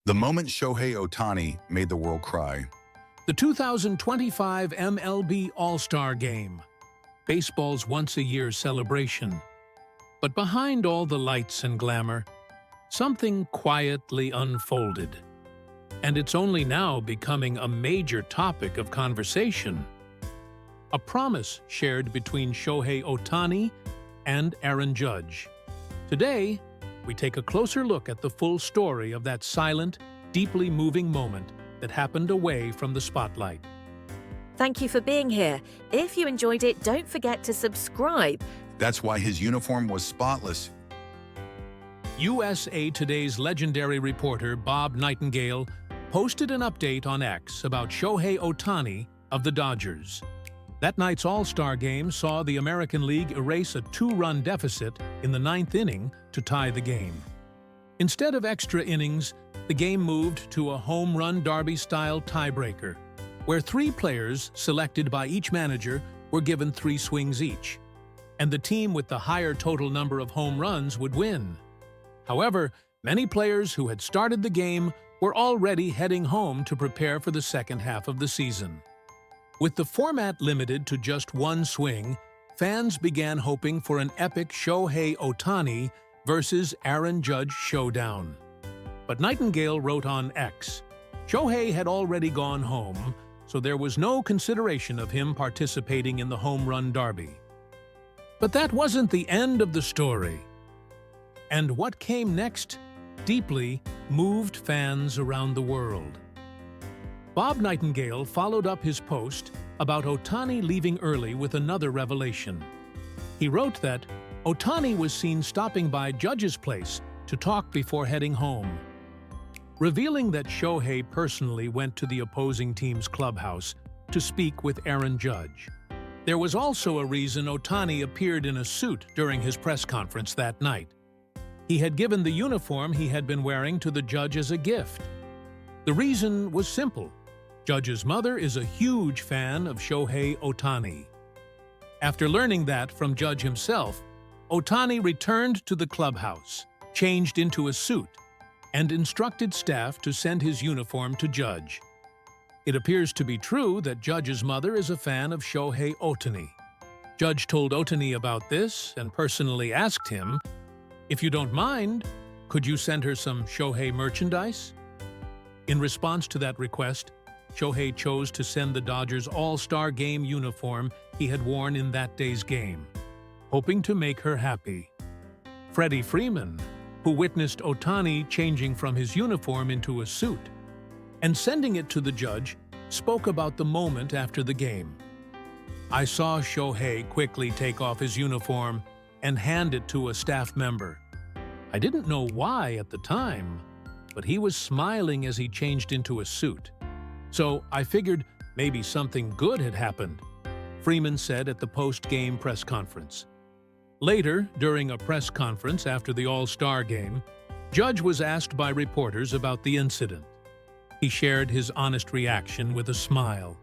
The moment Shohei Ohtani made the world cry. The 2025 MLB All-Star Game, baseball's once-a-year celebration. But behind all the lights and glamour, something quietly unfolded. And it's only now becoming a major topic of conversation. A promise shared between Shohei Ohtani and Aaron Judge. Today, we take a closer look at the full story of that silent, deeply moving moment that happened away from the spotlight. Thank you for being here. If you enjoyed it, don't forget to subscribe. That's why his uniform was spotless. USA Today's legendary reporter Bob Nightingale posted an update on X about Shohei Ohtani of the Dodgers. That night's All-Star Game saw the American League erase a 2-run deficit in the 9th inning to tie the game. Instead of extra innings, the game moved to a home run derby-style tiebreaker, where 3 players selected by each manager were given 3 swings each, and the team with the higher total number of home runs would win. However, many players who had started the game were already heading home to prepare for the second half of the season. With the format limited to just 1 swing, fans began hoping for an epic Shohei Ohtani versus Aaron Judge showdown. But Nightingale wrote on X, Shohei had already gone home, so there was no consideration of him participating in the home run derby. But that wasn't the end of the story. And what came next deeply moved fans around the world. Bob Nightingale followed up his post about Ohtani leaving early with another revelation. He wrote that Ohtani was seen stopping by Judge's place to talk before heading home, revealing that Shohei personally went to the opposing team's clubhouse to speak with Aaron Judge. There was also a reason Ohtani appeared in a suit during his press conference that night. He had given the uniform he had been wearing to the Judge as a gift. The reason was simple. Judge's mother is a huge fan of Shohei Ohtani. After learning that from Judge himself, Ohtani returned to the clubhouse, changed into a suit, and instructed staff to send his uniform to Judge. It appears to be true that Judge's mother is a fan of Shohei Ohtani. Judge told Ohtani about this and personally asked him, "If you don't mind, could you send her some Shohei merchandise?" In response to that request, Shohei chose to send the Dodgers' All-Star Game uniform he had worn in that day's game, hoping to make her happy. Freddie Freeman, who witnessed Ohtani changing from his uniform into a suit and sending it to the Judge, spoke about the moment after the game. "I saw Shohei quickly take off his uniform and hand it to a staff member. I didn't know why at the time, but he was smiling as he changed into a suit. So I figured maybe something good had happened," Freeman said at the post-game press conference. Later, during a press conference after the All-Star Game, Judge was asked by reporters about the incident. He shared his honest reaction with a smile.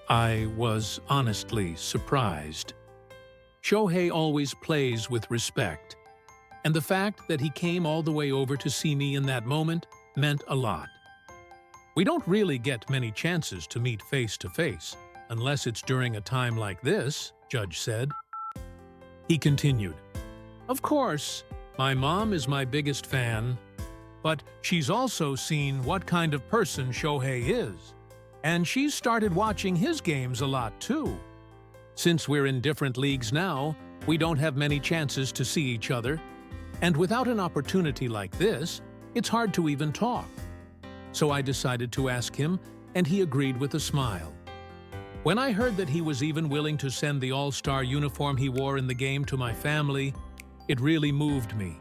"I was honestly surprised. Shohei always plays with respect, and the fact that he came all the way over to see me in that moment meant a lot. We don't really get many chances to meet face-to-face, unless it's during a time like this," Judge said. He continued, "Of course, my mom is my biggest fan, but she's also seen what kind of person Shohei is, and she's started watching his games a lot too. Since we're in different leagues now, we don't have many chances to see each other, and without an opportunity like this, it's hard to even talk. So I decided to ask him, and he agreed with a smile. When I heard that he was even willing to send the All-Star uniform he wore in the game to my family, it really moved me.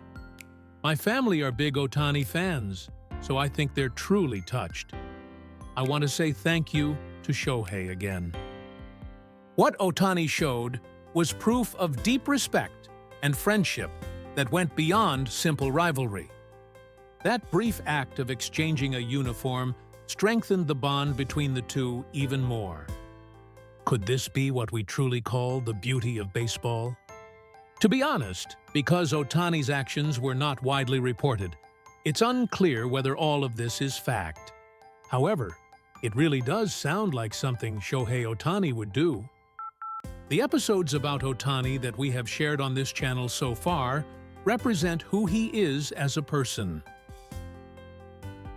My family are big Ohtani fans, so I think they're truly touched. I want to say thank you to Shohei again." What Ohtani showed was proof of deep respect and friendship that went beyond simple rivalry. That brief act of exchanging a uniform strengthened the bond between the two even more. Could this be what we truly call the beauty of baseball? To be honest, because Ohtani's actions were not widely reported, It's unclear whether all of this is fact. However, it really does sound like something Shohei Ohtani would do. The episodes about Ohtani that we have shared on this channel so far represent who he is as a person.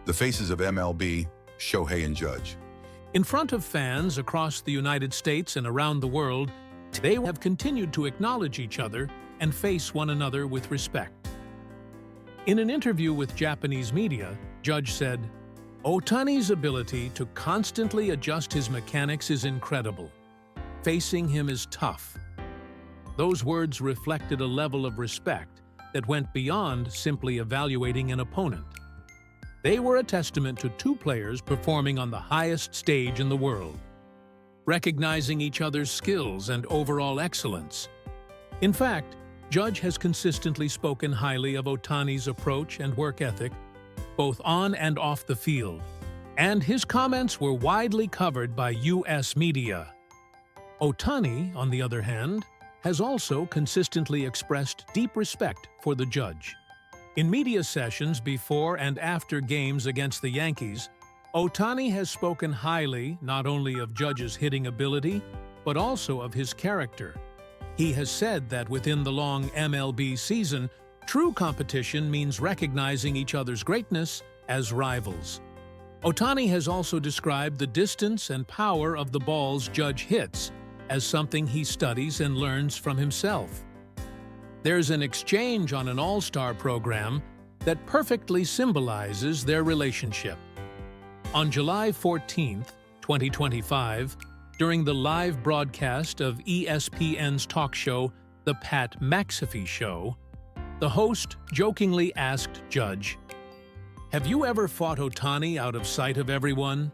The faces of MLB, Shohei and Judge. In front of fans across the United States and around the world, they have continued to acknowledge each other and face one another with respect. In an interview with Japanese media, Judge said, "Ohtani's ability to constantly adjust his mechanics is incredible. Facing him is tough." Those words reflected a level of respect that went beyond simply evaluating an opponent. They were a testament to two players performing on the highest stage in the world, recognizing each other's skills and overall excellence. In fact, Judge has consistently spoken highly of Ohtani's approach and work ethic, both on and off the field, and his comments were widely covered by U.S. media. Ohtani, on the other hand, has also consistently expressed deep respect for the Judge. In media sessions before and after games against the Yankees, Ohtani has spoken highly not only of Judge's hitting ability, but also of his character. He has said that within the long MLB season, true competition means recognizing each other's greatness as rivals. Ohtani has also described the distance and power of the balls Judge hits as something he studies and learns from himself. There's an exchange on an all-star program that perfectly symbolizes their relationship. On July 14, 2025, during the live broadcast of ESPN's talk show, The Pat McAfee Show, the host jokingly asked Judge, "Have you ever fought Ohtani out of sight of everyone?"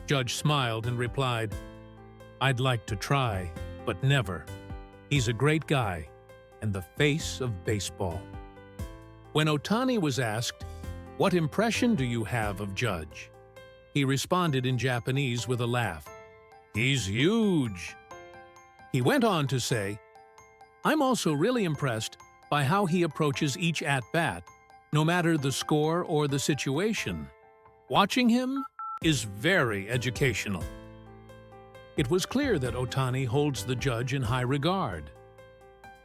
Judge smiled and replied, "I'd like to try, but never. He's a great guy and the face of baseball." When Ohtani was asked, "What impression do you have of Judge?" he responded in Japanese with a laugh, "He's huge." He went on to say, "I'm also really impressed by how he approaches each at-bat, no matter the score or the situation. Watching him is very educational." It was clear that Ohtani holds the Judge in high regard.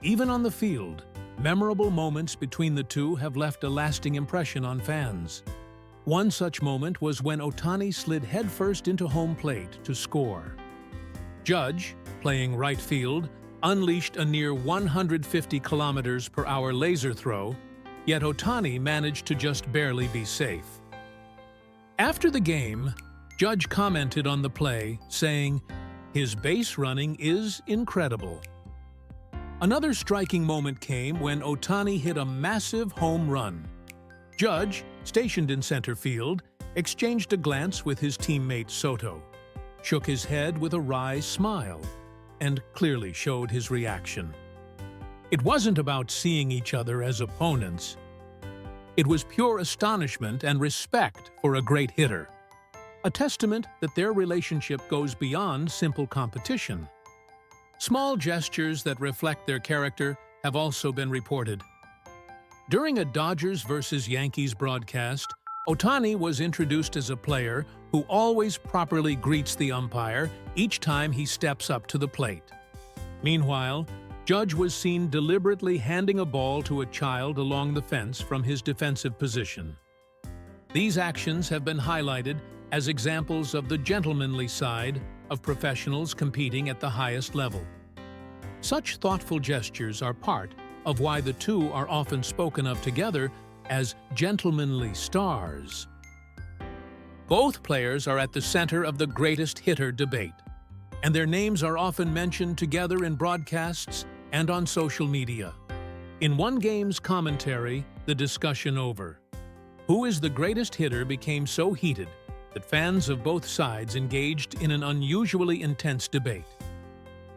Even on the field, memorable moments between the two have left a lasting impression on fans. One such moment was when Ohtani slid headfirst into home plate to score. Judge, playing right field, unleashed a near 150 km/h laser throw, yet Ohtani managed to just barely be safe. After the game, Judge commented on the play, saying, "His base running is incredible." Another striking moment came when Ohtani hit a massive home run. Judge, stationed in center field, exchanged a glance with his teammate Soto, shook his head with a wry smile, and clearly showed his reaction. It wasn't about seeing each other as opponents. It was pure astonishment and respect for a great hitter, a testament that their relationship goes beyond simple competition. Small gestures that reflect their character have also been reported. During a Dodgers vs. Yankees broadcast, Ohtani was introduced as a player who always properly greets the umpire each time he steps up to the plate. Meanwhile, Judge was seen deliberately handing a ball to a child along the fence from his defensive position. These actions have been highlighted as examples of the gentlemanly side of professionals competing at the highest level. Such thoughtful gestures are part of why the two are often spoken of together as gentlemanly stars. Both players are at the center of the greatest hitter debate, and their names are often mentioned together in broadcasts and on social media. In one game's commentary, the discussion over who is the greatest hitter became so heated that fans of both sides engaged in an unusually intense debate.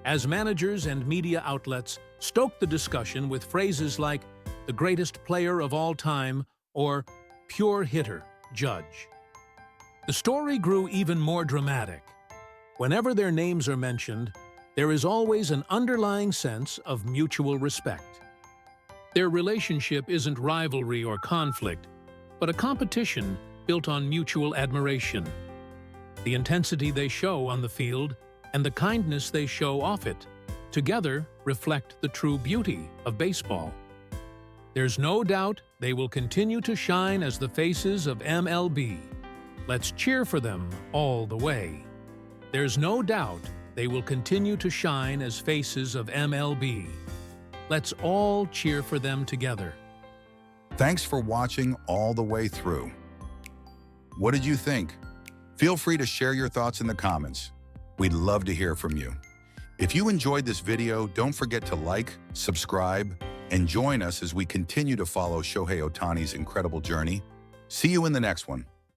As managers and media outlets stoked the discussion with phrases like "the greatest player of all time" or "pure hitter, Judge." The story grew even more dramatic. Whenever their names are mentioned, there is always an underlying sense of mutual respect. Their relationship isn't rivalry or conflict, but a competition built on mutual admiration. The intensity they show on the field and the kindness they show off it together reflect the true beauty of baseball. There's no doubt they will continue to shine as the faces of MLB. Let's cheer for them all the way. There's no doubt they will continue to shine as faces of MLB. Let's all cheer for them together. Thanks for watching all the way through. What did you think? Feel free to share your thoughts in the comments. We'd love to hear from you. If you enjoyed this video, don't forget to like, subscribe, and join us as we continue to follow Shohei Ohtani's incredible journey. See you in the next one.